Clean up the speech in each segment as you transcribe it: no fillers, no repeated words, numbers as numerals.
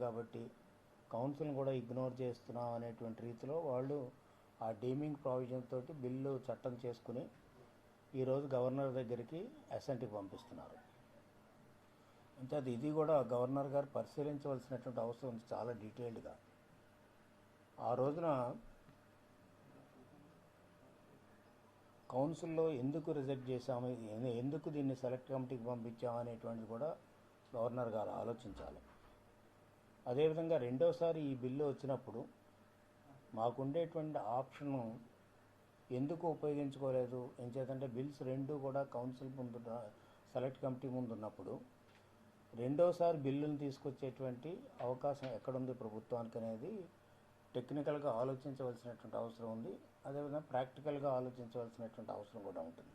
కాబట్టి కౌన్సిల్ని కూడా ఇగ్నోర్ చేస్తున్నాం అనేటువంటి రీతిలో వాళ్ళు ఆ డీమింగ్ ప్రావిజన్ తోటి బిల్లు చట్టం చేసుకుని ఈరోజు గవర్నర్ దగ్గరికి అసెంట్కి పంపిస్తున్నారు. అంటే ఇది కూడా గవర్నర్ గారు పరిశీలించవలసినటువంటి అవసరం ఉంది చాలా డీటెయిల్డ్గా. ఆ రోజున కౌన్సిల్లో ఎందుకు రిజెక్ట్ చేశాము, ఎందుకు దీన్ని సెలెక్ట్ కమిటీకి పంపించాము అనేటువంటిది కూడా గవర్నర్ గారు ఆలోచించాలి. అదేవిధంగా రెండోసారి ఈ బిల్లు వచ్చినప్పుడు మాకుండేటువంటి ఆప్షను ఎందుకు ఉపయోగించుకోలేదు, ఏం చేద్దంటే బిల్స్ రెండు కూడా కౌన్సిల్ ముందు సెలెక్ట్ కమిటీ ముందు ఉన్నప్పుడు రెండోసారి బిల్లును తీసుకొచ్చేటువంటి అవకాశం ఎక్కడుంది ప్రభుత్వానికి అనేది టెక్నికల్గా ఆలోచించవలసినటువంటి అవసరం ఉంది. అదేవిధంగా ప్రాక్టికల్గా ఆలోచించవలసినటువంటి అవసరం కూడా ఉంటుంది.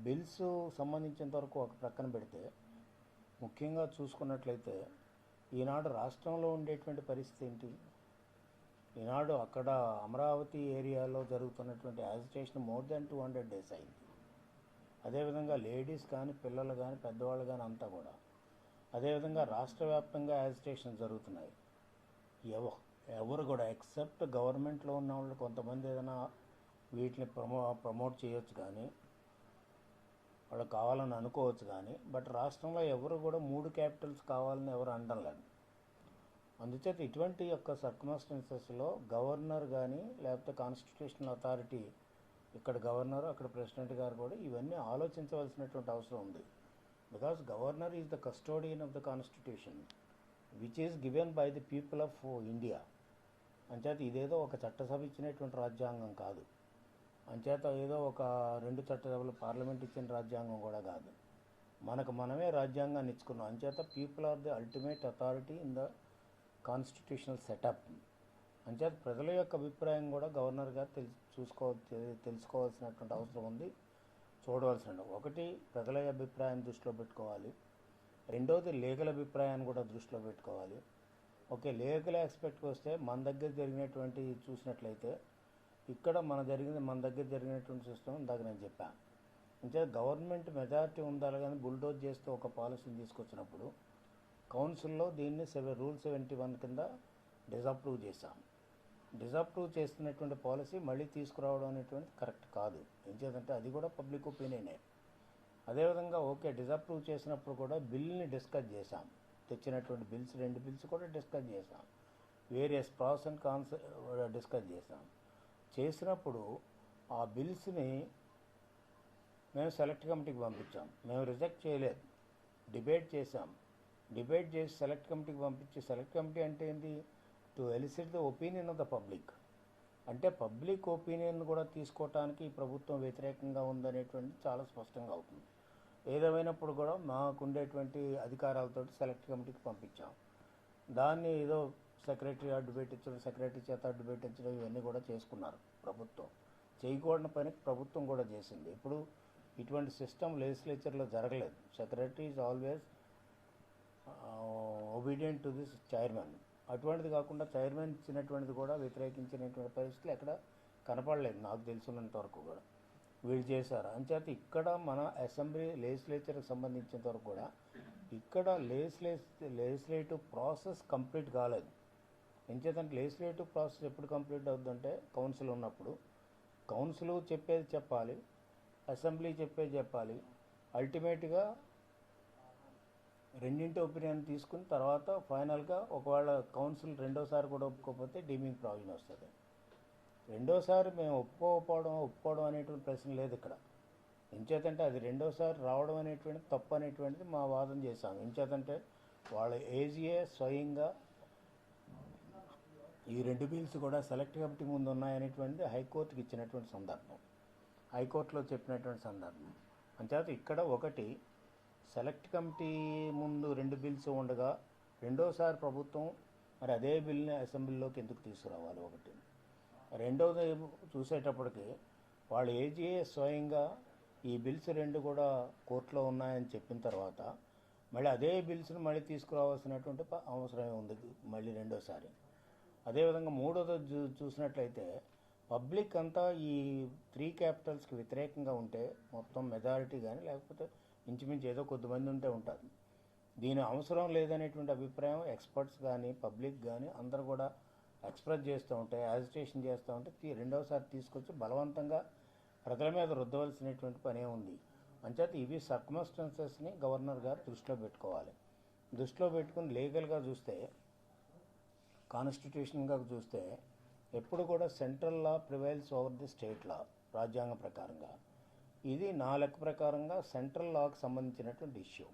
బిల్స్ సంబంధించినంత వరకు ఒక ప్రక్కన పెడితే ముఖ్యంగా చూసుకున్నట్లయితే ఈనాడు రాష్ట్రంలో ఉండేటువంటి పరిస్థితి ఏంటి, ఈనాడు అక్కడ అమరావతి ఏరియాలో జరుగుతున్నటువంటి యాజిటేషన్ మోర్ దెన్ 200 days అయింది. అదేవిధంగా లేడీస్ కానీ పిల్లలు కానీ పెద్దవాళ్ళు కానీ అంతా కూడా అదేవిధంగా రాష్ట్ర వ్యాప్తంగా యాజిటేషన్ జరుగుతున్నాయి. ఎవరు కూడా ఎక్సెప్ట్ గవర్నమెంట్లో ఉన్న వాళ్ళు కొంతమంది ఏదైనా వీటిని ప్రమోట్ చేయొచ్చు కానీ వాళ్ళు కావాలని అనుకోవచ్చు కానీ బట్ రాష్ట్రంలో ఎవరు కూడా 3 క్యాపిటల్స్ కావాలని ఎవరు అనడం లేదు. అందుచేత ఇటువంటి యొక్క సర్కమ్స్టాన్సెస్లో గవర్నర్ కానీ లేకపోతే కాన్స్టిట్యూషనల్ అథారిటీ, ఇక్కడ గవర్నర్ అక్కడ ప్రెసిడెంట్ గారు కూడా ఇవన్నీ ఆలోచించవలసినటువంటి అవసరం ఉంది. Because governor is the custodian of the constitution which is given by the people of India. అంచేత ఇదేదో ఒక చట్టసభ ఇచ్చినటువంటి రాజ్యాంగం కాదు, అంచేత ఏదో ఒక 2 చట్టసభలు పార్లమెంట్ ఇచ్చిన రాజ్యాంగం కూడా కాదు, మనకు మనమే రాజ్యాంగాన్ని ఇచ్చుకున్నాం. అంచేత people are the ultimate authority in the constitutional setup. అంచేత ప్రజల యొక్క అభిప్రాయం కూడా గవర్నర్ గారు తెలుసుకోవాల్సినటువంటి అవసరం ఉంది, చూడవలసిన. ఒకటి ప్రజల అభిప్రాయాన్ని దృష్టిలో పెట్టుకోవాలి, రెండవది లీగల్ అభిప్రాయాన్ని కూడా దృష్టిలో పెట్టుకోవాలి. ఓకే, లీగల్ ఆస్పెక్ట్కి వస్తే మన దగ్గర జరిగినటువంటి చూసినట్లయితే ఇక్కడ మన దగ్గర జరిగినటువంటి సిస్టమ్ ఇందాక నేను చెప్పాను. అంటే గవర్నమెంట్ మెజారిటీ ఉండాలి కానీ బుల్డోజ్ చేస్తూ ఒక పాలసీని తీసుకొచ్చినప్పుడు కౌన్సిల్లో దీన్ని రూల్ 71 కింద డిజప్రూవ్ చేశాం. డిజప్రూవ్ చేస్తున్నటువంటి పాలసీ మళ్ళీ తీసుకురావడం అనేటువంటిది కరెక్ట్ కాదు. ఏం చేద్దంటే అది కూడా పబ్లిక్ ఒపీనియనే. అదేవిధంగా ఓకే డిజప్రూవ్ చేసినప్పుడు కూడా బిల్ని డిస్కస్ చేశాం, తెచ్చినటువంటి బిల్స్ 2 బిల్స్ కూడా డిస్కస్ చేశాం, various pros and cons discuss చేసినప్పుడు ఆ బిల్స్ని మేము సెలెక్ట్ కమిటీకి పంపించాం. మేము రిజెక్ట్ చేయలేదు, డిబేట్ చేశాం. డిబేట్ చేసి సెలెక్ట్ కమిటీకి పంపించి, సెలెక్ట్ కమిటీ అంటే ఏంటి, to illicit the opinion of the public. అంటే పబ్లిక్ ఒపీనియన్ కూడా తీసుకోవటానికి ఈ ప్రభుత్వం వ్యతిరేకంగా ఉందనేటువంటి చాలా స్పష్టంగా అవుతుంది. ఏదేమైనప్పుడు కూడా మాకుండేటువంటి అధికారాలతోటి సెలెక్ట్ కమిటీకి పంపించాం. దాన్ని ఏదో సెక్రటరీ అడ్డు పెట్టించడం, సెక్రటరీ చేత అడ్డు పెట్టించడం ఇవన్నీ కూడా చేసుకున్నారు ప్రభుత్వం. చేయకూడని పని ప్రభుత్వం కూడా చేసింది. ఇప్పుడు ఇటువంటి సిస్టమ్ లెజిస్లేచర్లో జరగలేదు. Secretary is always obedient to this chairman. అటువంటిది కాకుండా చైర్మన్ ఇచ్చినటువంటిది కూడా వ్యతిరేకించినటువంటి పరిస్థితులు ఎక్కడ కనపడలేదు నాకు తెలుసున్నంత వరకు కూడా. వీళ్ళు చేశారు. అంచేత ఇక్కడ మన అసెంబ్లీ లెజిస్లేచర్కి సంబంధించినంత వరకు కూడా ఇక్కడ లెజిస్లేటివ్ ప్రాసెస్ కంప్లీట్ కాలేదు. ఎంచేతంటే లెజిస్లేటివ్ ప్రాసెస్ ఎప్పుడు కంప్లీట్ అవుతుందంటే కౌన్సిల్ ఉన్నప్పుడు. కౌన్సిల్ చెప్పేది చెప్పాలి, అసెంబ్లీ చెప్పేది చెప్పాలి. అల్టిమేట్గా రెండింటి ఒపీనియన్ తీసుకుని తర్వాత ఫైనల్గా ఒకవేళ కౌన్సిల్ రెండోసారి కూడా ఒప్పుకోకపోతే డీమింగ్ ప్రావిజన్ వస్తుంది. రెండోసారి మేము ఒప్పుకోవడం అనేటువంటి ప్రశ్న లేదు ఇక్కడ. ఎంచేతంటే అది రెండోసారి రావడం అనేటువంటిది తప్పు అనేటువంటిది మా వాదన చేశాము. ఎంచేతంటే వాళ్ళ ఏజీఏ స్వయంగా ఈ 2 బిల్స్ కూడా సెలెక్ట్ కమిటీ ముందు ఉన్నాయనేటువంటిది హైకోర్టుకి ఇచ్చినటువంటి సందర్భం, హైకోర్టులో చెప్పినటువంటి సందర్భం. అంచేత ఇక్కడ ఒకటి సెలెక్ట్ కమిటీ ముందు 2 బిల్స్ ఉండగా రెండోసారి ప్రభుత్వం మరి అదే బిల్ని అసెంబ్లీలోకి ఎందుకు తీసుకురావాలి ఒకటి. రెండవది చూసేటప్పటికి వాళ్ళు ఏజీఏ స్వయంగా ఈ బిల్స్ 2 కూడా కోర్టులో ఉన్నాయని చెప్పిన తర్వాత మళ్ళీ అదే బిల్స్ని మళ్ళీ తీసుకురావాల్సినటువంటి అవసరమే ఉంది మళ్ళీ రెండోసారి. అదేవిధంగా మూడోది చూసినట్లయితే పబ్లిక్ అంతా ఈ 3 క్యాపిటల్స్కి వ్యతిరేకంగా ఉంటే మొత్తం మెజారిటీ కానీ లేకపోతే ఇంచుమించు ఏదో కొద్దిమంది ఉంటే ఉంటారు. దీని అవసరం లేదనేటువంటి అభిప్రాయం ఎక్స్పర్ట్స్ కానీ పబ్లిక్ కానీ అందరూ కూడా ఎక్స్ప్రెస్ చేస్తూ ఉంటే యాజిటేషన్ చేస్తూ ఉంటే రెండవసారి తీసుకొచ్చి బలవంతంగా ప్రజల మీద రుద్దవలసినటువంటి పనే ఉంది. అంచేత ఇవి సర్కమస్టెన్సెస్ని గవర్నర్ గారు దృష్టిలో పెట్టుకోవాలి. దృష్టిలో పెట్టుకుని లీగల్గా చూస్తే, కాన్స్టిట్యూషన్గా చూస్తే ఎప్పుడు కూడా central law prevails over the state law. రాజ్యాంగం ప్రకారంగా ఇది నా లెక్క ప్రకారంగా సెంట్రల్ లాకు సంబంధించినటువంటి ఇష్యూ.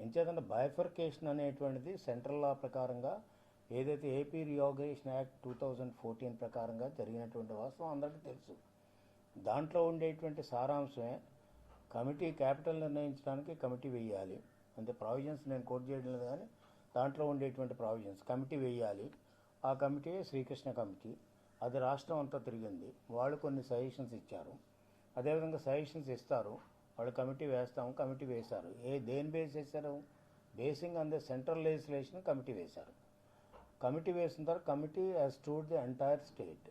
ఎంచేతంటే బైఫర్కేషన్ అనేటువంటిది సెంట్రల్ లా ప్రకారంగా ఏదైతే ఏపీ రియాగరేషన్ యాక్ట్ 2014 ప్రకారంగా జరిగినటువంటి వాస్తవం అందరికీ తెలుసు. దాంట్లో ఉండేటువంటి సారాంశమే కమిటీ క్యాపిటల్ నిర్ణయించడానికి కమిటీ వేయాలి. అంటే ప్రావిజన్స్ నేను కోట్ చేయడం లేదు, కానీ దాంట్లో ఉండేటువంటి ప్రావిజన్స్ కమిటీ వేయాలి. ఆ కమిటీ శ్రీకృష్ణ కమిటీ, అది రాష్ట్రం అంతా తిరిగింది. వాళ్ళు కొన్ని సజెషన్స్ ఇచ్చారు. అదేవిధంగా సజెషన్స్ ఇస్తారు, వాళ్ళు కమిటీ వేస్తాము, కమిటీ వేశారు. దేని బేస్ చేశారు? Basing on the central legislation committee వేశారు. కమిటీ వేసిన తర్వాత కమిటీ హ్యాస్ టూడ్ ది ఎంటైర్ స్టేట్.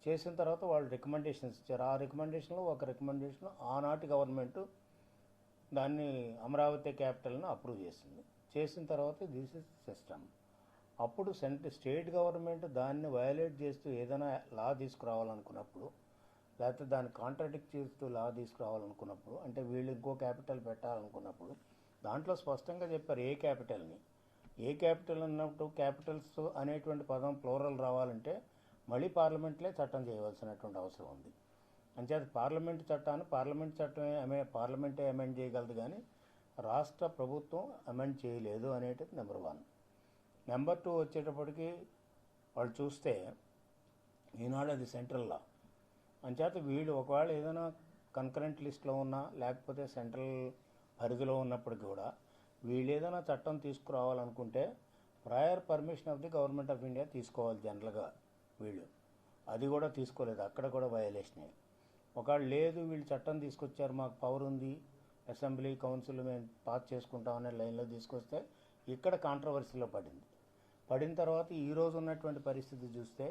చేసిన తర్వాత వాళ్ళు రికమెండేషన్స్ ఇచ్చారు. ఆ రికమెండేషన్లో ఒక రికమెండేషన్ ఆనాటి గవర్నమెంట్ దాన్ని అమరావతి క్యాపిటల్ను అప్రూవ్ చేసింది. చేసిన తర్వాత దిస్ ఇస్ సిస్టమ్. అప్పుడు స్టేట్ గవర్నమెంట్ దాన్ని వయలేట్ చేస్తూ ఏదైనా లా తీసుకురావాలనుకున్నప్పుడు, లేకపోతే దాన్ని కాంట్రాడిక్ట్ చేస్తూ లా తీసుకురావాలనుకున్నప్పుడు, అంటే వీళ్ళు ఇంకో క్యాపిటల్ పెట్టాలనుకున్నప్పుడు దాంట్లో స్పష్టంగా చెప్పారు ఏ క్యాపిటల్ని. ఏ క్యాపిటల్ అన్నప్పుడు క్యాపిటల్స్ అనేటువంటి పదం ప్లూరల్ రావాలంటే మళ్ళీ పార్లమెంట్లో చట్టం చేయవలసినటువంటి అవసరం ఉంది. అంచేత పార్లమెంట్ చట్టమే పార్లమెంటే అమెండ్ చేయగలదు, కానీ రాష్ట్ర ప్రభుత్వం అమెండ్ చేయలేదు అనేటిది నెంబర్ 1. నెంబర్ 2 వచ్చేటప్పటికి వాళ్ళు చూస్తే ఈనాడు అది సెంట్రల్ లా. అంచేత వీళ్ళు ఒకవేళ ఏదైనా కన్కరెంట్ లిస్ట్లో ఉన్నా లేకపోతే సెంట్రల్ పరిధిలో ఉన్నప్పటికీ కూడా వీళ్ళు ఏదైనా చట్టం తీసుకురావాలనుకుంటే prior permission of the government of India తీసుకోవాలి జనరల్గా. వీళ్ళు అది కూడా తీసుకోలేదు, అక్కడ కూడా వయలేషనే. ఒకవేళ లేదు వీళ్ళు చట్టం తీసుకొచ్చారు, మాకు పవర్ ఉంది, అసెంబ్లీ కౌన్సిల్ మేము పాస్ చేసుకుంటామనే లైన్లో తీసుకొస్తే ఇక్కడ కాంట్రవర్సీలో పడిన తర్వాత ఈరోజు ఉన్నటువంటి పరిస్థితి చూస్తే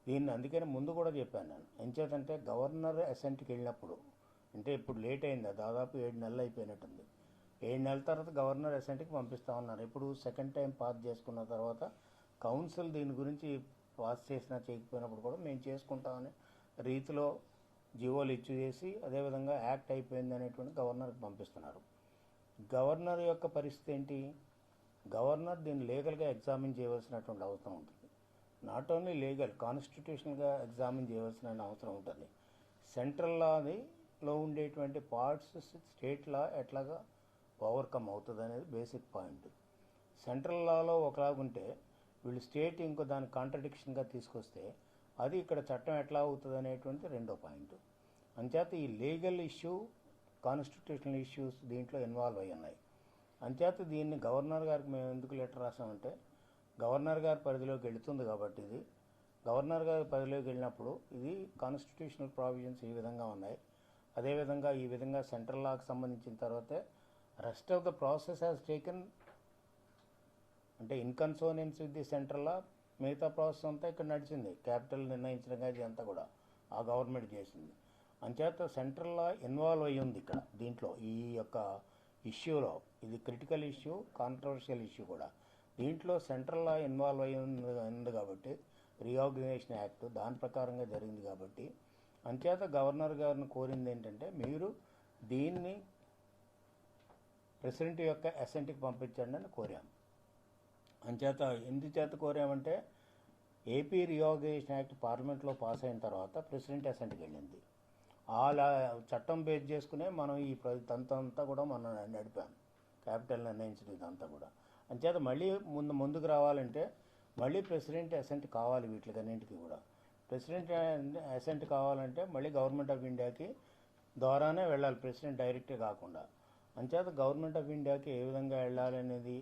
దీన్ని అందుకని ముందు కూడా చెప్పాను నేను. ఎంచేతంటే గవర్నర్ అసెంట్కి వెళ్ళినప్పుడు, అంటే ఇప్పుడు లేట్ అయిందా, దాదాపు 7 నెలలు అయిపోయినట్టుంది. 7 నెలల తర్వాత గవర్నర్ అసెంట్కి పంపిస్తామన్నారు. ఇప్పుడు సెకండ్ టైం పాస్ చేసుకున్న తర్వాత కౌన్సిల్ దీని గురించి పాస్ చేసినా చేయకపోయినప్పుడు కూడా మేము చేసుకుంటామనే రీతిలో జీవోలు ఇష్యూ చేసి అదేవిధంగా యాక్ట్ అయిపోయింది అనేటువంటి గవర్నర్కి పంపిస్తున్నారు. గవర్నర్ యొక్క పరిస్థితి ఏంటి? గవర్నర్ దీన్ని లీగల్గా ఎగ్జామిన్ చేయవలసినటువంటి అవసరం ఉంటుంది. నాట్ ఓన్లీ లీగల్, కాన్స్టిట్యూషనల్గా ఎగ్జామిన్ చేయవలసిన అవసరం ఉంటుంది. సెంట్రల్ లాలో ఉండేటువంటి పార్ట్స్ స్టేట్ లా ఎట్లాగా ఓవర్కమ్ అవుతుంది అనేది బేసిక్ పాయింట్. సెంట్రల్ లాలో ఒకలాగుంటే వీళ్ళు స్టేట్ ఇంకో దాని కాంట్రడిక్షన్గా తీసుకొస్తే అది ఇక్కడ చట్టం ఎట్లా అవుతుంది అనేటువంటి రెండో పాయింట్. అంచేత ఈ లీగల్ ఇష్యూ, కాన్స్టిట్యూషనల్ ఇష్యూస్ దీంట్లో ఇన్వాల్వ్ అయ్యి ఉన్నాయి. అంచేత దీన్ని గవర్నర్ గారికి మేము ఎందుకు లెటర్ రాసామంటే గవర్నర్ గారి పరిధిలోకి వెళుతుంది కాబట్టి, ఇది గవర్నర్ గారి పరిధిలోకి వెళ్ళినప్పుడు ఇది కాన్స్టిట్యూషనల్ ప్రావిజన్స్ ఈ విధంగా ఉన్నాయి. అదేవిధంగా ఈ విధంగా సెంట్రల్ లాకి సంబంధించిన తర్వాతే rest of the process has taken, అంటే in consonance with the central law మిగతా ప్రాసెస్ అంతా ఇక్కడ నడిచింది. క్యాపిటల్ నిర్ణయించడం కానీ అంతా కూడా ఆ గవర్నమెంట్ చేసింది. అంచేత సెంట్రల్ లా ఇన్వాల్వ్ అయ్యి ఉంది ఇక్కడ దీంట్లో. ఈ యొక్క ఇష్యూలో ఇది క్రిటికల్ ఇష్యూ, కాంట్రవర్షియల్ ఇష్యూ కూడా. దీంట్లో సెంట్రల్ లా ఇన్వాల్వ్ అయ్యి ఉంది కాబట్టి, రీఆర్గనైజేషన్ యాక్ట్ దాని ప్రకారంగా జరిగింది కాబట్టి, అంచేత గవర్నర్ గారిని కోరింది ఏంటంటే మీరు దీన్ని ప్రెసిడెంట్ యొక్క అసెంట్కి పంపించండి అని కోరాం. అంచేత ఎందుచేత కోరామంటే ఏపీ రీఆర్గనైజేషన్ యాక్ట్ పార్లమెంట్లో పాస్ అయిన తర్వాత ప్రెసిడెంట్ అసెంట్కి వెళ్ళింది. అలా చట్టం బేస్ చేసుకునే మనం ఈ అంతా కూడా మనం నడిపాం, క్యాపిటల్ నిర్ణయించడం ఇదంతా కూడా. అంచేత మళ్ళీ ముందుకు రావాలంటే మళ్ళీ ప్రెసిడెంట్ అసెంట్ కావాలి. వీటికన్నింటికి కూడా ప్రెసిడెంట్ అసెంట్ కావాలంటే మళ్ళీ గవర్నమెంట్ ఆఫ్ ఇండియాకి ద్వారానే వెళ్ళాలి, ప్రెసిడెంట్ డైరెక్ట్గా కాకుండా. అంచేత గవర్నమెంట్ ఆఫ్ ఇండియాకి ఏ విధంగా వెళ్ళాలనేది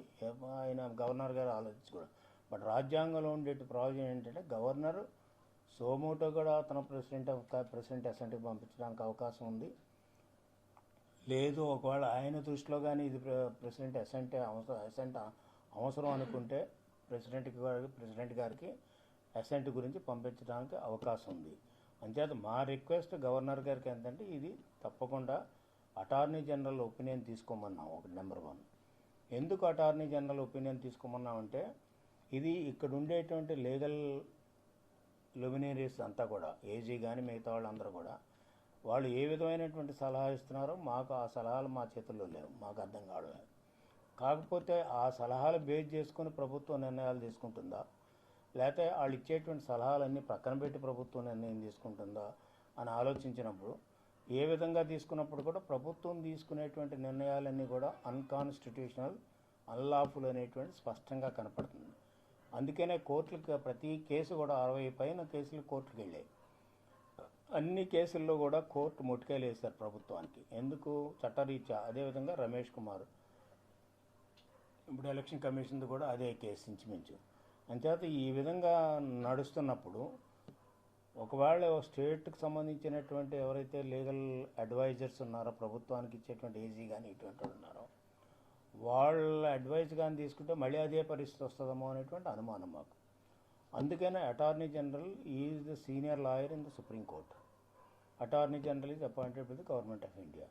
ఆయన గవర్నర్ గారు ఆలోచించుకోవడం. బట్ రాజ్యాంగంలో ఉండే ప్రావిజన్ ఏంటంటే గవర్నర్ సోమోటో కూడా తన ప్రెసిడెంట్ అసెంట్కి పంపించడానికి అవకాశం ఉంది. లేదు ఒకవేళ ఆయన దృష్టిలో కానీ ఇది ప్రెసిడెంట్ అసెంట్ అవసరం అనుకుంటే ప్రెసిడెంట్ గారికి అసెంట్ గురించి పంపించడానికి అవకాశం ఉంది. అంచేత మా రిక్వెస్ట్ గవర్నర్ గారికి ఏంటంటే ఇది తప్పకుండా అటార్నీ జనరల్ ఒపీనియన్ తీసుకోమన్నాం. ఒకటి నెంబర్ 1. ఎందుకు అటార్నీ జనరల్ ఒపీనియన్ తీసుకోమన్నామంటే ఇది ఇక్కడ ఉండేటువంటి లీగల్ లుమినరీస్ అంతా కూడా ఏజీ కానీ మిగతా వాళ్ళందరూ కూడా వాళ్ళు ఏ విధమైనటువంటి సలహా ఇస్తున్నారో మాకు ఆ సలహాలు మా చేతుల్లో లేవు, మాకు అర్థం కావడమే. కాకపోతే ఆ సలహాలు బేస్ చేసుకుని ప్రభుత్వం నిర్ణయాలు తీసుకుంటుందా, లేకపోతే వాళ్ళు ఇచ్చేటువంటి సలహాలన్నీ పక్కన పెట్టి ప్రభుత్వం నిర్ణయం తీసుకుంటుందా అని ఆలోచించినప్పుడు ఏ విధంగా తీసుకున్నప్పుడు కూడా ప్రభుత్వం తీసుకునేటువంటి నిర్ణయాలన్నీ కూడా అన్కాన్స్టిట్యూషనల్, అన్లాఫుల్ అనేటువంటి స్పష్టంగా కనపడుతుంది. అందుకనే కోర్టులకు ప్రతి కేసు కూడా 60 పైన కేసులు కోర్టుకు వెళ్ళాయి. అన్ని కేసుల్లో కూడా కోర్టు ముట్టికాయలు వేశారు ప్రభుత్వానికి. ఎందుకు? చట్టరీత్యా. అదేవిధంగా రమేష్ కుమార్ ఇప్పుడు ఎలక్షన్ కమిషన్ది కూడా అదే కేసు ఇంచుమించు. అంచేత ఈ విధంగా నడుస్తున్నప్పుడు ఒకవేళ స్టేట్కి సంబంధించినటువంటి ఎవరైతే లీగల్ అడ్వైజర్స్ ఉన్నారో ప్రభుత్వానికి ఇచ్చేటువంటి ఏజీ కానీ ఇటువంటి వాళ్ళు ఉన్నారో వాళ్ళ అడ్వైజ్ కానీ తీసుకుంటే మళ్ళీ అదే పరిస్థితి వస్తుందేమో అనేటువంటి అనుమానం మాకు. అందుకనే attorney general is the senior lawyer in the supreme court. Attorney general is appointed by the government of India.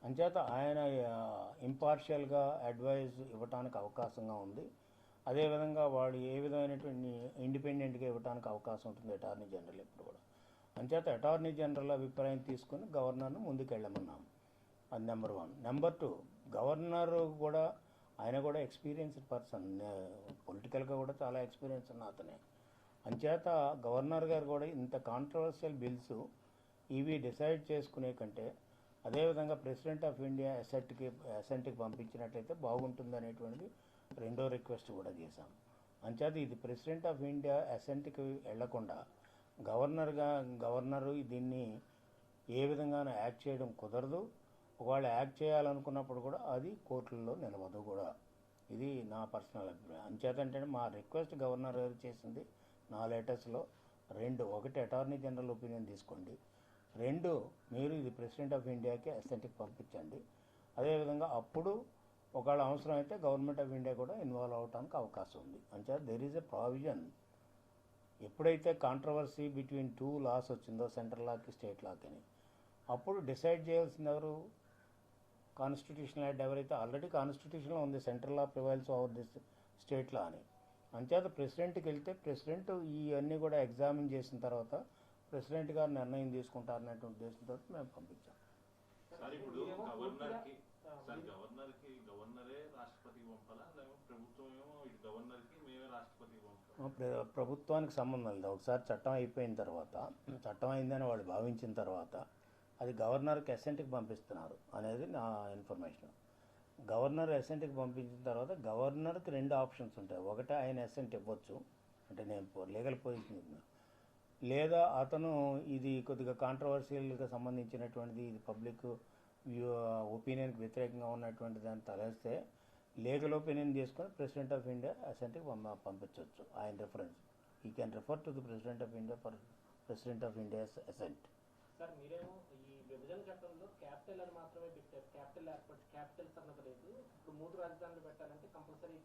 అంచేత ఆయన ఇంపార్షియల్గా అడ్వైజ్ ఇవ్వడానికి అవకాశంగా ఉంది. అదేవిధంగా వాడు ఏ విధమైనటువంటి ఇండిపెండెంట్గా ఇవ్వడానికి అవకాశం ఉంటుంది అటార్నీ జనరల్ ఎప్పుడు కూడా. అంచేత అటార్నీ జనరల్ అభిప్రాయం తీసుకుని గవర్నర్ను ముందుకెళ్ళమన్నాం. అది నెంబర్ 1. నెంబర్ 2, గవర్నర్ కూడా ఆయన కూడా ఎక్స్పీరియన్స్డ్ పర్సన్, పొలిటికల్గా కూడా చాలా ఎక్స్పీరియన్స్ ఉన్న అతనే. అంచేత గవర్నర్ గారు కూడా ఇంత కాంట్రవర్షియల్ బిల్స్ ఇవి డిసైడ్ చేసుకునే కంటే అదేవిధంగా ప్రెసిడెంట్ ఆఫ్ ఇండియా అసెంట్కి పంపించినట్లయితే బాగుంటుంది అనేటువంటిది రెండో రిక్వెస్ట్ కూడా చేశాం. అంచేత ఇది ప్రెసిడెంట్ ఆఫ్ ఇండియా అసెంట్కి వెళ్లకుండా గవర్నరు దీన్ని ఏ విధంగానూ యాక్ట్ చేయడం కుదరదు. ఒకవేళ యాక్ట్ చేయాలనుకున్నప్పుడు కూడా అది కోర్టుల్లో నిలవదు కూడా. ఇది నా పర్సనల్ అభిప్రాయం. అంచేతంటే మా రిక్వెస్ట్ గవర్నర్ గారు చేసింది నా లెటర్స్లో 2, 1 అటార్నీ జనరల్ ఒపీనియన్ తీసుకోండి, 2 మీరు ఇది ప్రెసిడెంట్ ఆఫ్ ఇండియాకి అసెంట్కి పంపించండి. అదేవిధంగా అప్పుడు ఒకవేళ అవసరం అయితే గవర్నమెంట్ ఆఫ్ ఇండియా కూడా ఇన్వాల్వ్ అవడానికి అవకాశం ఉంది. అంచేత దెర్ ఈజ్ ఎ ప్రావిజన్. ఎప్పుడైతే కాంట్రవర్సీ బిట్వీన్ 2 లాస్ వచ్చిందో, సెంట్రల్ లాకి స్టేట్ లాకి అని, అప్పుడు డిసైడ్ చేయాల్సింది ఎవరు? కాన్స్టిట్యూషనల్ యాక్ట్ ఎవరైతే ఆల్రెడీ కాన్స్టిట్యూషన్లో ఉంది, central law prevails over this state law అని. అంచేత ప్రెసిడెంట్కి వెళ్తే ప్రెసిడెంట్ ఇవన్నీ కూడా ఎగ్జామిన్ చేసిన తర్వాత ప్రెసిడెంట్ గారు నిర్ణయం తీసుకుంటారనే ఉద్దేశంతో మేము పంపించాం. సార్ ఇప్పుడు గవర్నరే రాష్ట్రపతికి పంపాలా, లేకపోతే ప్రభుత్వం ఏమో ఇటు గవర్నర్కి మేమే రాష్ట్రపతికి పంపాలి? ప్రభుత్వానికి సంబంధం లేదు. ఒకసారి చట్టం అయిపోయిన తర్వాత, చట్టం అయిందని వాళ్ళు భావించిన తర్వాత అది గవర్నర్కి అసెంట్కి పంపిస్తున్నారు అనేది నా ఇన్ఫర్మేషన్. గవర్నర్ అసెంట్కి పంపించిన తర్వాత గవర్నర్కి 2 ఆప్షన్స్ ఉంటాయి. ఒకటి ఆయన అసెంట్ ఇవ్వచ్చు, అంటే నేను లీగల్ పొజిషన్, లేదా అతను ఇది కొద్దిగా కాంట్రవర్షియల్గా సంబంధించినటువంటిది, ఇది పబ్లిక్ ఒపీనియన్కి వ్యతిరేకంగా ఉన్నటువంటి దాన్ని తలేస్తే లీగల్ ఒపీనియన్ చేసుకొని ప్రెసిడెంట్ ఆఫ్ ఇండియా అసెంట్కి పంపించవచ్చు. ఆయన రిఫరెన్స్ ఈ can refer to the president of India for president of India's assent. Sir మీరేమో ఈ విభజన చట్టంలో క్యాపిటల్ అని మాత్రమే పెట్టారు, క్యాపిటల్స్ అన్నది లేదు. ఇప్పుడు 3 రాజధానులు పెట్టాలంటే కంపల్సరీ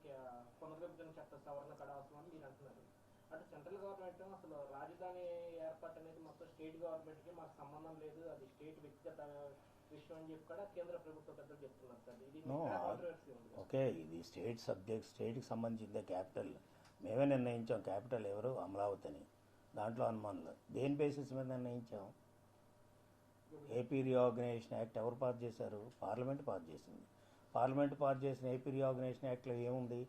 పునర్విభజన చట్ట సవరణ అవసరం అని మీరు అంటున్నారు. అటు సెంట్రల్ గవర్నమెంట్ అసలు రాజధాని ఏర్పాటు అనేది మొత్తం స్టేట్ గవర్నమెంట్కి మాకు సంబంధం లేదు, అది స్టేట్ వ్యక్తిగత విషయం అని చెప్పి కూడా కేంద్ర ప్రభుత్వ పెద్దలు చెప్తున్నారు సార్. ఇది కాంట్రవర్సీ ఉంది. ఓకే, ఇది స్టేట్కి సంబంధించిన క్యాపిటల్ మేమే నిర్ణయించాం. క్యాపిటల్ ఎవరు? అమరావతి అని. దాంట్లో అనుమానం లేదు. దేని బేసిస్ మీద నిర్ణయించాం? ఏపీ రీఆర్గనైజేషన్ యాక్ట్ ఎవరు పాస్ చేశారు? పార్లమెంట్ పాస్ చేసింది. పార్లమెంట్ పాస్ చేసిన ఏపీ రీఆర్గనైజేషన్ యాక్ట్లో ఏముంది?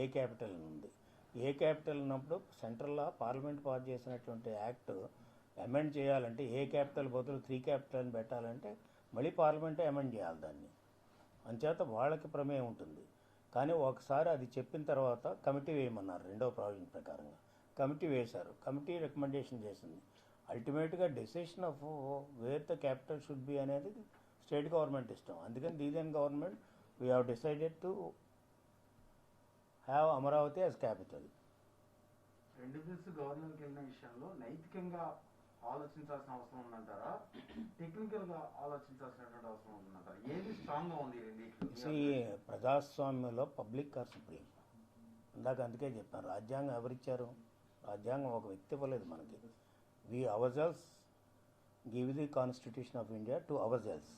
ఏ క్యాపిటల్ ఉంది. ఏ క్యాపిటల్ ఉన్నప్పుడు సెంట్రల్లో పార్లమెంట్ పాస్ చేసినటువంటి యాక్ట్ అమెండ్ చేయాలంటే ఏ క్యాపిటల్ బదులు 3 క్యాపిటల్ పెట్టాలంటే మళ్ళీ పార్లమెంటే అమెండ్ చేయాలి దాన్ని. అంచేత వాళ్ళకి ప్రమేయం ఉంటుంది. కానీ ఒకసారి అది చెప్పిన తర్వాత కమిటీ వేయమన్నారు 2వ ప్రావిజన్ ప్రకారంగా. కమిటీ వేశారు. కమిటీ రికమెండేషన్ చేసింది. అల్టిమేట్గా decision of where the capital should be అనేది స్టేట్ గవర్నమెంట్ ఇష్టం. అందుకని దీని government we have decided to have Amaravati as capital. 2 bills గవర్నర్కి వెళ్ళిన విషయంలో నైతికంగా ఆలోచించాల్సిన అవసరం ఉందంటారా, టెక్నికల్గా ఆలోచించాల్సినటువంటి అవసరం ఉందంటారా? ఏది స్ట్రాంగ్గా ఉంది? ప్రజాస్వామ్యంలో పబ్లిక్ ఆర్ సుప్రీం. ఇందాక అందుకే చెప్పాను, రాజ్యాంగం ఎవరిచ్చారు? రాజ్యాంగం ఒక వ్యక్తి ఇవ్వలేదు మనకి. We ourselves give the constitution of India to ourselves.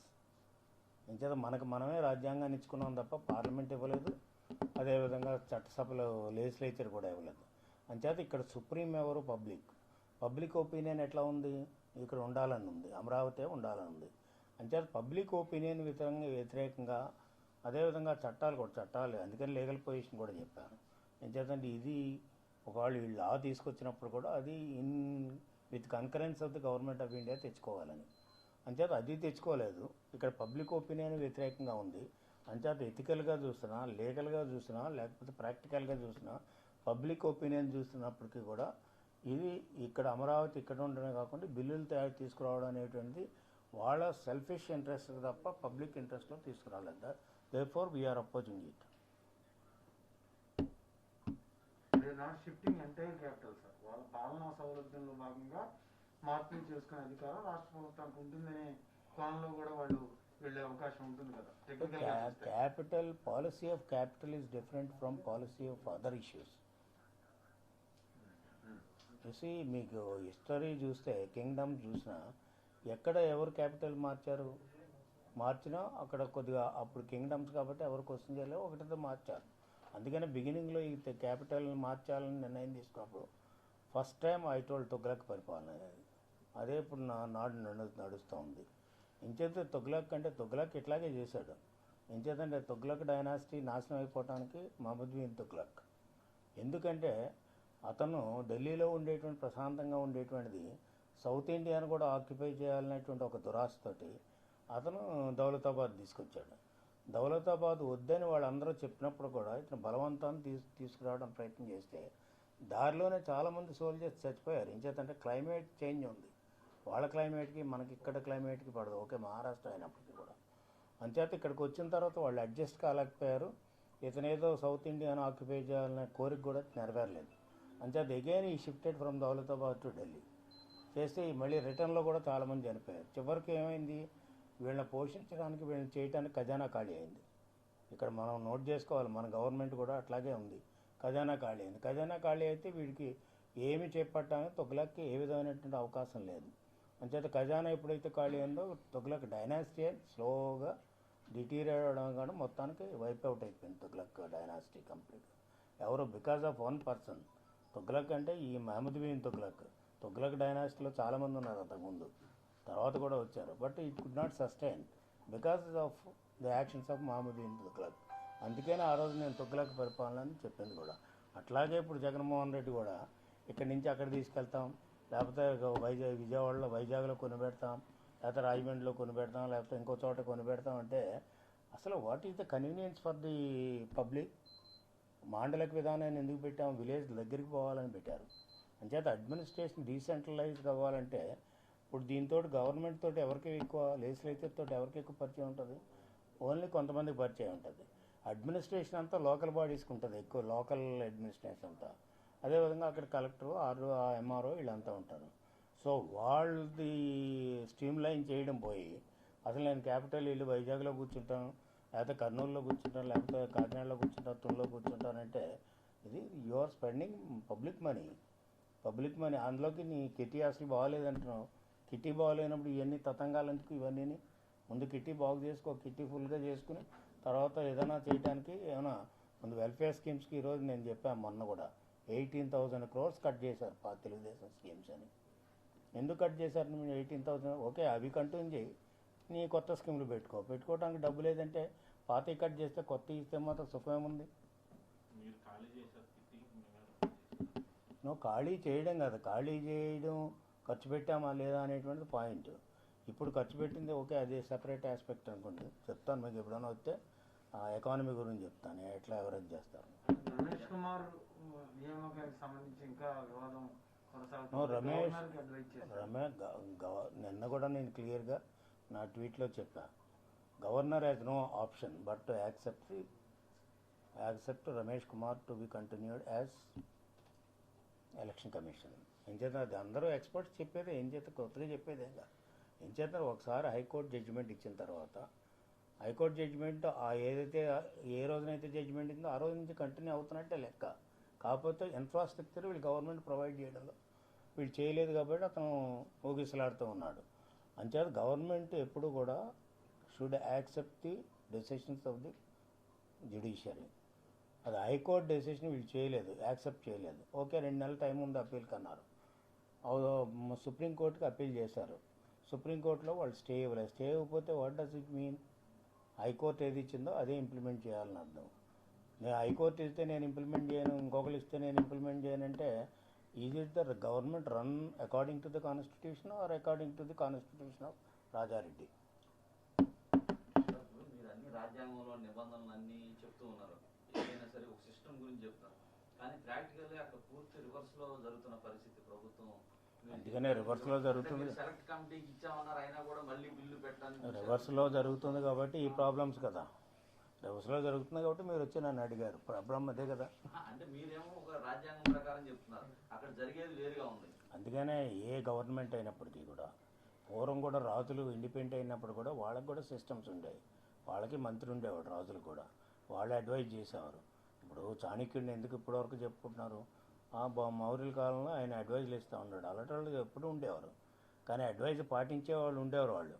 ఇంచేత మనకు మనమే రాజ్యాంగాన్ని ఇచ్చుకున్నాం తప్ప పార్లమెంట్ ఇవ్వలేదు, అదేవిధంగా చట్టసభలో లెజిస్లేచర్ కూడా ఇవ్వలేదు. అంచేత ఇక్కడ సుప్రీం ఎవరు? పబ్లిక్ ఒపీనియన్ ఎట్లా ఉంది? ఇక్కడ ఉండాలని ఉంది, అమరావతి ఉండాలని ఉంది. అంచేత పబ్లిక్ ఒపీనియన్ వ్యతిరేకంగా అదేవిధంగా చట్టాలు అందుకని లీగల్ పొజిషన్ కూడా చెప్పాను. ఎంచేతంటే ఇది ఒకవేళ వీళ్ళు లా తీసుకొచ్చినప్పుడు కూడా అది with concurrence of the government of India తెచ్చుకోవాలని. అంచేత అది తెచ్చుకోలేదు. ఇక్కడ పబ్లిక్ ఒపీనియన్ వ్యతిరేకంగా ఉంది. అంచేత ఎథికల్గా చూసినా, లీగల్గా చూసినా, లేకపోతే ప్రాక్టికల్గా చూసినా, పబ్లిక్ ఒపీనియన్ చూస్తున్నప్పటికీ కూడా ఇది ఇక్కడ అమరావతి ఇక్కడ ఉండడమే కాకుండా బిల్లులు తీసుకురావడం అనేటువంటిది వాళ్ళ సెల్ఫిష్ ఇంట్రెస్ట్ తప్ప పబ్లిక్ ఇంట్రెస్ట్లో తీసుకురాలేదు. Therefore we are opposing it. Not shifting entire capital sir. వాళ్ళ పాలనా సౌలభ్యంలో భాగంగా మార్పులు చేసుకునే అధికారం రాష్ట్ర ప్రభుత్వానికి ఉంటుందనే కోణంలో కూడా వాళ్ళు వెళ్ళే అవకాశం ఉంటుంది కదా. Capital policy of capital is different from policy of other issues. చూసి మీకు హిస్టరీ చూస్తే కింగ్డమ్ చూసినా ఎక్కడ ఎవరు క్యాపిటల్ మార్చినా అక్కడ కొద్దిగా అప్పుడు కింగ్డమ్స్ కాబట్టి ఎవరు క్వశ్చన్ చేయలేవు, ఒకటితో మార్చారు. అందుకని బిగినింగ్లో ఈ క్యాపిటల్ మార్చాలని నిర్ణయం తీసుకున్నప్పుడు ఫస్ట్ టైం ఐటోల్డ్ తుగ్లక్ పరిపాలన అనేది అదే ఇప్పుడు నడుస్తూ ఉంది. ఎంచేత తుగ్లక్ ఇట్లాగే చేశాడు. ఎంచేతంటే తుగ్లక్ డైనాసిటీ నాశనం అయిపోవటానికి మహమ్మద్ బిన్ తుగ్లక్. ఎందుకంటే అతను ఢిల్లీలో ఉండేటువంటి ప్రశాంతంగా ఉండేటువంటిది సౌత్ ఇండియాను కూడా ఆక్యుపై చేయాలనేటువంటి ఒక దురాశతోటి అతను దౌలతాబాద్ తీసుకొచ్చాడు. దౌలతాబాద్ వద్దని వాళ్ళందరూ చెప్పినప్పుడు కూడా ఇతను బలవంతాన్ని తీసుకురావడం ప్రయత్నం చేస్తే దారిలోనే చాలామంది సోల్జర్స్ చచ్చిపోయారు. ఎంచేతంటే క్లైమేట్ చేంజ్ ఉంది. వాళ్ళ క్లైమేట్కి మనకి ఇక్కడ క్లైమేట్కి పడదు. ఓకే, మహారాష్ట్ర అయినప్పటికీ కూడా. అంచేత ఇక్కడికి వచ్చిన తర్వాత వాళ్ళు అడ్జస్ట్ కాలేకపోయారు. ఇతనేదో సౌత్ ఇండియాను ఆక్యుపై చేయాలనే కోరిక కూడా నెరవేరలేదు. అంచేత అగైన్ ఈ shifted from Daulatabad to Delhi చేస్తే మళ్ళీ రిటర్న్లో కూడా చాలామంది చనిపోయారు. చివరికి ఏమైంది? వీళ్ళని పోషించడానికి వీళ్ళని చేయడానికి ఖజానా ఖాళీ అయింది. ఇక్కడ మనం నోట్ చేసుకోవాలి, మన గవర్నమెంట్ కూడా అట్లాగే ఉంది. ఖజానా ఖాళీ అయింది. ఖజానా ఖాళీ అయితే వీడికి ఏమి చేపట్టడానికి తుగ్లక్కి ఏ విధమైనటువంటి అవకాశం లేదు. అంచేత ఖజానా ఎప్పుడైతే ఖాళీ అయిందో తుగ్లక్ డైనాసిటీ స్లోగా డిటీరియర్ అవడం కానీ మొత్తానికి వైప్ అవుట్ అయిపోయింది తుగ్లక్ డైనాసిటీ కంప్లీట్. ఎవరు? Because of one person. Tughlaq అంటే ఈ మహమ్మద్ బిన్ తుగ్లక్ డైనాసిటీలో చాలామంది ఉన్నారు అంతకుముందు, తర్వాత కూడా వచ్చారు. But it could not sustain because of the actions of Muhammad bin Tughlaq. అందుకని ఆ రోజు నేను తుగ్లక్ పరిపాలన అని చెప్పింది కూడా. అట్లాగే ఇప్పుడు జగన్మోహన్ రెడ్డి కూడా ఇక్కడి నుంచి అక్కడ తీసుకెళ్తాం, లేకపోతే వైజాగ్లో కొనిపెడతాం, లేకపోతే రాజమండ్రిలో కొనిపెడతాం, లేకపోతే ఇంకో చోట కొనిపెడతాం అంటే అసలు what is the convenience for the public? మాండలిక విధానాన్ని ఎందుకు పెట్టాము? విలేజ్ దగ్గరికి పోవాలని పెట్టారు. అంచేత అడ్మినిస్ట్రేషన్ డీసెంట్రలైజ్ కావాలంటే ఇప్పుడు దీంతో గవర్నమెంట్ తోటి ఎవరికి ఎక్కువ, లెజిస్లేచర్ తోటి ఎవరికి ఎక్కువ పరిచయం ఉంటుంది? ఓన్లీ కొంతమందికి పరిచయం ఉంటుంది. అడ్మినిస్ట్రేషన్ అంతా లోకల్ బాడీస్కి ఉంటుంది ఎక్కువ, లోకల్ అడ్మినిస్ట్రేషన్ అంతా. అదేవిధంగా అక్కడ కలెక్టరు, ఎంఆర్ఓ వీళ్ళంతా ఉంటారు. సో వాళ్ళది స్ట్రీమ్ లైన్ చేయడం పోయి అసలు నేను క్యాపిటల్ వెళ్ళి వైజాగ్లో కూర్చుంటాను, లేకపోతే కర్నూలులో కూర్చుంటాను, లేకపోతే కాకినాడలో కూర్చుంటాను, తుళ్ళలో కూర్చుంటానంటే ఇది you are spending public money. అందులోకి నీ కిటీ అసలు బాగోలేదంటున్నావు. కిటీ బాగోలేనప్పుడు ఇవన్నీ తతంగాలందుకు ఇవన్నీ ముందు కిటీ బాగు చేసుకో, కిటీ ఫుల్గా చేసుకుని తర్వాత ఏదైనా చేయడానికి ఏమైనా ముందు వెల్ఫేర్ స్కీమ్స్కి ఈరోజు నేను చెప్పాను మొన్న కూడా 18,000 crores కట్ చేశారు తెలుగుదేశం స్కీమ్స్ అని. ఎందుకు కట్ చేశారు? మీరు 18,000 ఓకే అవి కంటిన్యూ చేయి, నీ కొత్త స్కీములు పెట్టుకోవడానికి డబ్బు లేదంటే పాతవి కట్ చేస్తే కొత్త ఇస్తే మాత్రం సుఖమేముంది? మీరు ఖాళీ చేశారు నువ్వు ఖాళీ చేయడం కాదు, ఖాళీ చేయడం ఖర్చు పెట్టామా లేదా అనేటువంటిది పాయింట్. ఇప్పుడు ఖర్చు పెట్టింది ఓకే, అది సెపరేట్ ఆస్పెక్ట్ అనుకోండి. చెప్తాను మీకు ఎప్పుడైనా వస్తే ఆ ఎకానమీ గురించి చెప్తాను, ఎట్లా ఎవరేజ్ చేస్తారు. రమేష్ కుమార్ నియామకానికి సంబంధించి ఇంకా వివాదం నిన్న కూడా నేను క్లియర్గా నా ట్వీట్లో చెప్పా, governor has no option but to accept Ramesh Kumar to be continued as election commission. ఏం చేత అది అందరూ ఎక్స్పర్ట్స్ చెప్పేదే, ఏం చేత కొత్తగా చెప్పేదేగా. ఏం చేత ఒకసారి హైకోర్టు జడ్జిమెంట్ ఇచ్చిన తర్వాత హైకోర్టు జడ్జిమెంట్ ఏదైతే ఏ రోజునైతే జడ్జిమెంట్ ఇస్తుందో ఆ రోజు నుంచి కంటిన్యూ అవుతున్నట్టే లెక్క. కాకపోతే ఇన్ఫ్రాస్ట్రక్చర్ వీళ్ళు గవర్నమెంట్ ప్రొవైడ్ చేయడంలో వీళ్ళు చేయలేదు కాబట్టి అతను ఊగిసలాడుతూ ఉన్నాడు. అంచేత గవర్నమెంట్ ఎప్పుడు కూడా should accept the decisions of the judiciary. అది హైకోర్టు డెసిషన్ వీళ్ళు చేయలేదు, యాక్సెప్ట్ చేయలేదు. ఓకే 2 నెలల టైం ఉంది అప్పీల్కి అన్నారు. సుప్రీంకోర్టుకి అప్పీల్ చేశారు. సుప్రీంకోర్టులో వాళ్ళు స్టే ఇవ్వలేదు. స్టే ఇవ్వకపోతే what does it mean? High court ఏది ఇచ్చిందో అదే ఇంప్లిమెంట్ చేయాలని అర్థం. నేను హైకోర్టు ఇస్తే నేను ఇంప్లిమెంట్ చేయను, ఇంకొకరు ఇస్తే నేను ఇంప్లిమెంట్ చేయనంటే is it the government run according to the constitution or according to the constitution of Rajareddy? మీరు అన్ని రాజ్యాంగంలో నిబంధనలు అన్నీ చెప్తూ ఉన్నారు, ఏదైనా సరే ఒక సిస్టమ్ గురించి చెప్తారు, కానీ ప్రాక్టికల్గా అక్కడ పూర్తి రివర్స్లో జరుగుతున్న పరిస్థితి ప్రభుత్వం. అందుకనే రివర్స్లో జరుగుతుంది. సెలెక్ట్ కమిటీకి ఇచ్చామన్నారు, అయినా కూడా మళ్ళీ బిల్లు పెట్టాలని రివర్స్లో జరుగుతుంది కాబట్టి ఈ ప్రాబ్లమ్స్ కదా. రివర్స్లో జరుగుతుంది కాబట్టి మీరు వచ్చి నన్ను అడిగారు. ప్రాబ్లం అదే కదా. అంటే మీరేమో ఒక రాజ్యాంగం ప్రకారం చెప్తున్నారు, అక్కడ జరిగేది వేరుగా ఉంది. అందుకనే ఏ గవర్నమెంట్ అయినప్పటికీ కూడా, పూర్వం కూడా రాజులు ఇండిపెండెంట్ అయినప్పుడు కూడా వాళ్ళకి కూడా సిస్టమ్స్ ఉండేవి. వాళ్ళకి మంత్రి ఉండేవాడు, రాజులు కూడా వాళ్ళు అడ్వైజ్ చేసేవారు. ఇప్పుడు చాణక్యుడిని ఎందుకు ఇప్పటివరకు చెప్పుకుంటున్నారు? మౌర్యుల కాలంలో ఆయన అడ్వైజ్లు ఇస్తూ ఉన్నాడు. అలాంటి వాళ్ళు ఎప్పుడూ ఉండేవారు, కానీ అడ్వైజ్ పాటించే వాళ్ళు ఉండేవారు వాళ్ళు.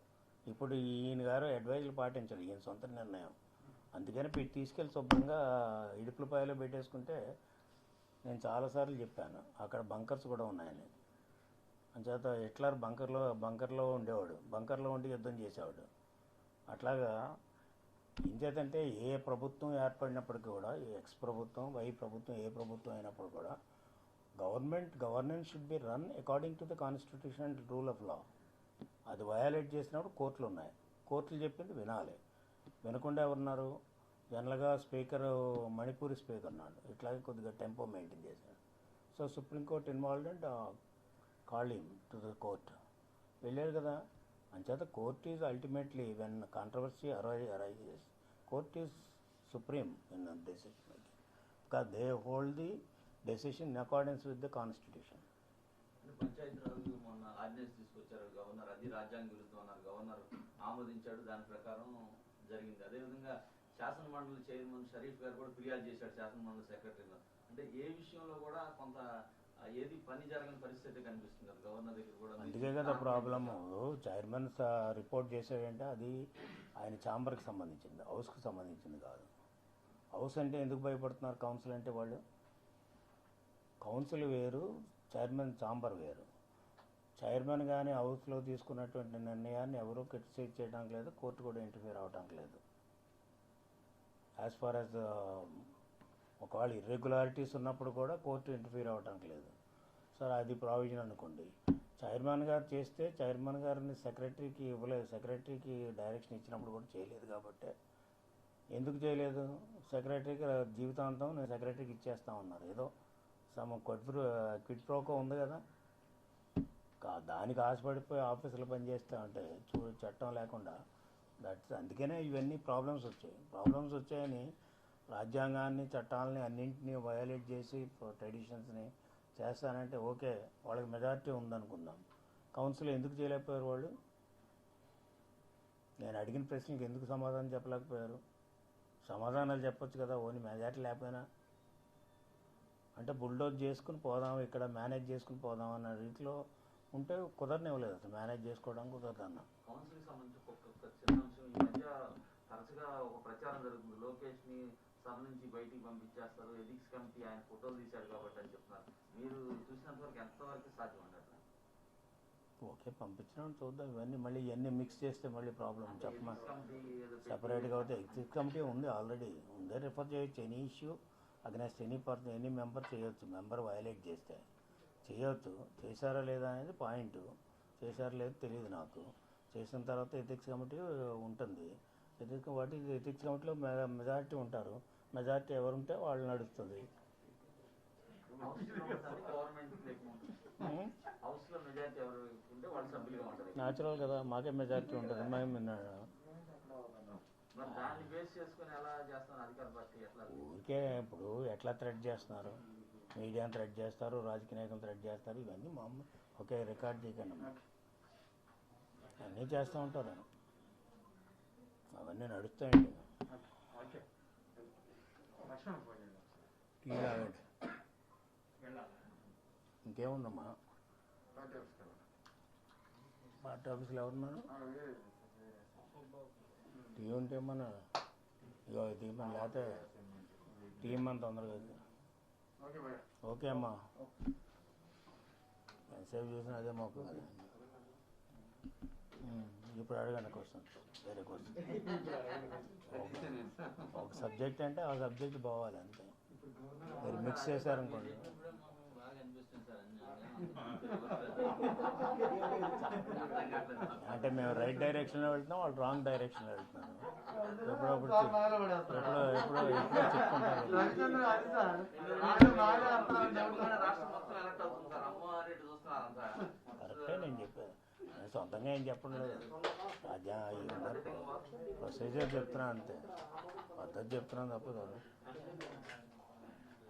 ఇప్పుడు ఈయన గారు అడ్వైజ్లు పాటించరు, ఈయన సొంత నిర్ణయం. అందుకని తీసుకెళ్ళి శుభ్రంగా ఇడుపులపాయలో పెట్టేసుకుంటే, నేను చాలాసార్లు చెప్పాను అక్కడ బంకర్స్ కూడా ఉన్నాయని. అంచేత హిట్లర్ బంకర్లో ఉండేవాడు, బంకర్లో ఉండి యుద్ధం చేసేవాడు. అట్లాగా ఇంచేతంటే ఏ ప్రభుత్వం ఏర్పడినప్పటికీ కూడా, ఎక్స్ ప్రభుత్వం, వై ప్రభుత్వం, ఏ ప్రభుత్వం అయినప్పుడు కూడా governance should be run according to the constitution and rule of law. అది వయాలేట్ చేసినప్పుడు కోర్టులు ఉన్నాయి, కోర్టులు చెప్పింది వినాలి. వినకుండా ఎవరున్నారు? జనరల్గా స్పీకర్, మణిపూరి స్పీకర్ ఉన్నాడు, ఇట్లాగే కొద్దిగా టెంపో మెయింటైన్ చేశాడు. So supreme court involved and called him to the court. వెళ్ళారు కదా. అంచేత court is ultimately when controversy arises, court is supreme in decision making because they hold the decision in accordance with the constitution. Panchayati Raj మొన్న ordinance తీసుకొచ్చారు governor, అది రాజ్యాంగ విరుద్ధం అన్నారు, governor ఆమోదించాడు, దాని ప్రకారం జరిగింది. అదేవిధంగా శాసన మండలి చైర్మన్ షరీఫ్ గారు కూడా ఫిర్యాదు చేశాడు శాసన మండలి సెక్రటరీగా. అంటే ఏ విషయంలో కూడా కొంత ఏది పని జరగని పరిస్థితి కనిపిస్తుంది కదా గవర్నర్ దగ్గర కూడా. అందుకే కదా ప్రాబ్లము. చైర్మన్ రిపోర్ట్ చేశాడంటే అది ఆయన ఛాంబర్కి సంబంధించింది, హౌస్కి సంబంధించింది కాదు. హౌస్ అంటే ఎందుకు భయపడుతున్నారు? కౌన్సిల్ అంటే వాళ్ళు, కౌన్సిల్ వేరు, చైర్మన్ ఛాంబర్ వేరు. చైర్మన్ కానీ హౌస్లో తీసుకున్నటువంటి నిర్ణయాన్ని ఎవరూ క్రిటిసైజ్ చేయడానికి లేదు, కోర్టు కూడా ఇంటర్ఫియర్ అవడానికి లేదు. యాజ్ ఫార్ యాజ్ ఒకవేళ ఇర్రెగ్యులారిటీస్ ఉన్నప్పుడు కూడా కోర్టు ఇంటర్ఫియర్ అవడానికి లేదు. సరే అది ప్రావిజన్ అనుకోండి. చైర్మన్ గారు చేస్తే చైర్మన్ గారిని సెక్రటరీకి ఇవ్వలేదు, సెక్రటరీకి డైరెక్షన్ ఇచ్చినప్పుడు కూడా చేయలేదు. కాబట్టి ఎందుకు చేయలేదు? సెక్రటరీకి జీవితాంతం నేను సెక్రటరీకి ఇచ్చేస్తా ఉన్నారు, ఏదో క్విడ్ ప్రోకో ఉంది కదా, దానికి ఆశపడిపోయి ఆఫీసులో పనిచేస్తూ ఉంటే చట్టం లేకుండా అందుకనే ఇవన్నీ ప్రాబ్లమ్స్ వచ్చాయని రాజ్యాంగాన్ని, చట్టాలని అన్నింటినీ వయోలేట్ చేసి ట్రెడిషన్స్ని చేస్తానంటే ఓకే, వాళ్ళకి మెజారిటీ ఉందనుకుందాం. కౌన్సిల్ ఎందుకు చేయలేకపోయారు వాళ్ళు? నేను అడిగిన ప్రశ్నలకు ఎందుకు సమాధానం చెప్పలేకపోయారు? సమాధానాలు చెప్పొచ్చు కదా, ఓన్లీ మెజారిటీ లేకపోయినా. అంటే బుల్డోజ్ చేసుకుని పోదాం, ఇక్కడ మేనేజ్ చేసుకుని పోదాం అన్న రీతిలో ఉంటే కుదరనివ్వలేదు. అసలు మేనేజ్ చేసుకోవడానికి కుదరదన్న. కౌన్సిల్కి సంబంధించి ఒక చిన్న అంశం, ఈ మధ్య తరచుగా ఒక ప్రచారం జరుగుతుంది, లోకేష్ని సభ నుంచి బయటికి పంపించేస్తారు, ఎథిక్స్ కమిటీ ఆయన ఫోటోలు తీశాడు కాబట్టి అని చెప్తున్నారు. మీరు చూసినంత వరకు ఎంతవరకు సాధ్యం అండి అట్లా? ఓకే పంపించినాం, చూద్దాం. ఇవన్నీ మిక్స్ చేస్తే మళ్ళీ ప్రాబ్లం. చెప్పమని సపరేట్గా అయితే ఎథిక్స్ కమిటీ ఉంది, ఆల్రెడీ ఉందే, రిఫర్ చేయొచ్చు. Any issue against any person, any member చేయొచ్చు. మెంబర్ వయలేట్ చేస్తే చేయొచ్చు. చేశారా లేదా అనేది పాయింట్. చేశారా లేదో తెలియదు నాకు. చేసిన తర్వాత ఎథిక్స్ కమిటీ ఉంటుంది. ఎథిక్స్ కమిటీలో మెజారిటీ ఉంటారు. మెజారిటీ ఎవరుంటే వాళ్ళు నడుస్తుంది. న్యాచురల్ కదా, మాకే మెజారిటీ ఉంటుంది. ఊరికే ఇప్పుడు ఎట్లా థ్రెడ్ చేస్తున్నారు, మీడియాని థ్రెడ్ చేస్తారు, రాజకీయ నాయకులు థ్రెడ్ చేస్తారు. ఇవన్నీ మామూలు. ఓకే రికార్డ్ చేయకండి, అన్నీ చేస్తూ ఉంటారు. అవన్నీ నడుస్తాయండి. టీ తాగండి. ఇంకేముందమ్మా? పార్టీ ఆఫీసులో ఎవరున్నారు? టీ ఉంటే మన ఇగో ఇది మన లేకపోతే టీం అంత తొందరగా ఓకే భయ్యా. ఓకే అమ్మా ఎంతసేపు చూసినా అదే మాకు ఇప్పుడు అడగండి క్వశ్చన్ వేరే క్వశ్చన్ ఒక సబ్జెక్ట్ అంటే ఆ సబ్జెక్ట్ పోవాలి అంతే మీరు మిక్స్ చేశారనుకోండి బాగా అనిపిస్తుంది సార్ అర్థం కావట్లేదు. అంటే మేము రైట్ డైరెక్షన్లో వెళ్తున్నాం వాళ్ళు రాంగ్ డైరెక్షన్లో వెళ్తున్నాం ఎప్పుడప్పుడు సార్ బాగా పడేస్తారు. ఎప్పుడో చెప్పుకుంటారు రవిచంద్ర అది సార్ బాగా అర్థం చెప్పగానే రాష్ట్రం మొత్తం ఎలక్ట్ అవుతుంది సార్. అమ్మ అనేట్టు చూస్తున్నారు అంతా. కరెక్టే నేను చెప్పాను నేను సొంతంగా ఏం చెప్పడం లేదు రాజా ప్రొసీజర్ చెప్తున్నా అంతే పద్ధతి చెప్తున్నాను తప్పదు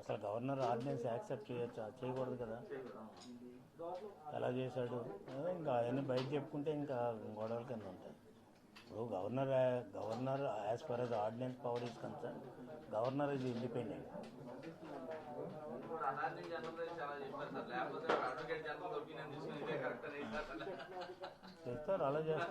అసలు గవర్నర్ ఆర్డినెన్స్ యాక్సెప్ట్ చేయొచ్చా చేయకూడదు కదా ఎలా చేశాడు ఇంకా అవన్నీ బయట చెప్పుకుంటే ఇంకా గొడవల కింద ఉంటాయి ఇప్పుడు governor as per as ordinance power is concern governor is independent ఇప్పుడు అటార్నీ జనరల్ చాలా చెప్పారు సార్. లేకపోతే అడ్వకేట్ జనరల్ ఒపీనియన్ తీసుకుని ఇదే కరెక్ట్ అని చేస్తారు అలా చేస్తారు